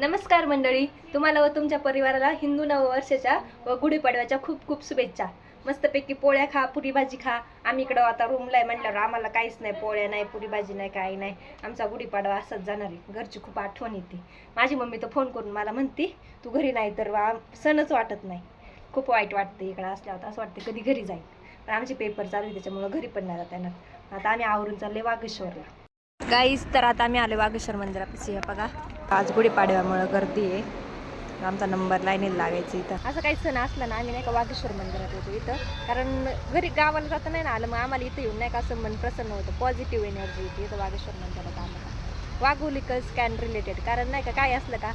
नमस्कार मंडळी, तुम्हाला व तुमच्या परिवाराला हिंदू नववर्षाच्या व गुढीपाडव्याच्या खूप खूप शुभेच्छा. मस्तपैकी पोळ्या खा, पुरी भाजी खा. आम्ही इकडं आता रूमला आहे म्हटल्यावर आम्हाला काहीच नाही, पोळ्या नाही, पुरी भाजी नाही, काही नाही. आमचा गुढीपाडवा असंच जाणार आहे. घरची खूप आठवण येते. माझी मम्मी तर फोन करून मला म्हणते तू घरी नाही तर सणच वाटत नाही. खूप वाईट वाटते इकडं असल्यावर, असं वाटते कधी घरी जाईल. पण आमचे पेपर चालू आहे त्याच्यामुळं घरी पण नाही जाता येणार. आता आम्ही आवरून चालले वागेश्वरला. गाईस, तर आता आम्ही आलो वागेश्वर मंदिरापाशी. बघा, आज गुढीपाडव्यामुळं गर्दी आहे. आमचा नंबर लाईनीला लागायचं इथं. असं काही सण असला ना आम्ही नाही का वागेश्वर मंदिरात येतो इथं, कारण घरी गावाला जाता नाही ना आलं, मग आम्हाला इथं येऊन नाही का असं मन प्रसन्न होतं, पॉझिटिव्ह एनर्जी येते इथं वागेश्वर मंदिरात आम्हाला. वाघोलीकर स्कॅन रिलेटेड, कारण नाही का काय असलं का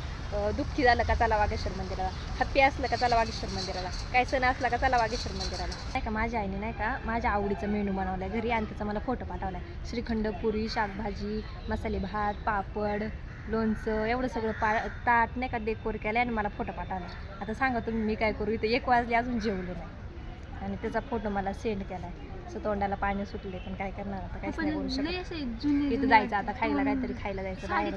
दुःखी झालं का चला वागेश्वर मंदिराला, हॅप्पी असलं का चला वागेश्वर मंदिराला, काय सण असला का चला वागेश्वर मंदिराला. नाही का माझ्या आईने नाही का माझ्या आवडीचा मेनू बनवलाय घरी आणि त्याचा मला फोटो पाठवलाय. श्रीखंड, पुरी, शाकभाजी, मसाले भात, पापड, लोणचं, एवढं सगळं ताट नाही का डेकोर केलं आणि मला फोटो पाठवला. आता सांगा तुम्ही मी काय करू, इथं 1 वाजले अजून जेवलो नाही आणि त्याचा फोटो मला सेंड केलाय. असं तोंडाला पाणी सुटले, पण काय करणार आता, काहीच नाही बोलू शकत. इथं जायचं आता खायला, काहीतरी खायला जायचं बाहेर.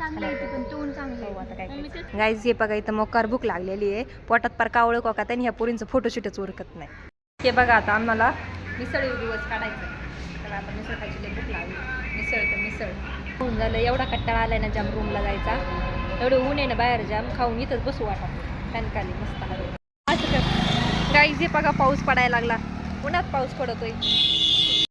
आता काय गाईज, हे बघा इथं मोकार भूक लागलेली आहे, पोटात पार कावळं कोका त्यांनी ह्या पोरींचं फोटोशूटच उरकत नाही. हे बघा आता आम्हाला मिसळ दिवस काढायचं, तर आता मिसळ खायची लई भूक लागली. मिसळ तर मिसळ होऊन झालं, एवढा कट्टाळा आलाय ना जाम रूमला जायचा. एवढं ऊन आहे ना बाहेर जाम, खाऊन इथंच बसू वाटत. फॅनखाली मस्त हवे. गाईज हे बघा पाऊस पडायला लागला, उन्हात पाऊस पडतोय.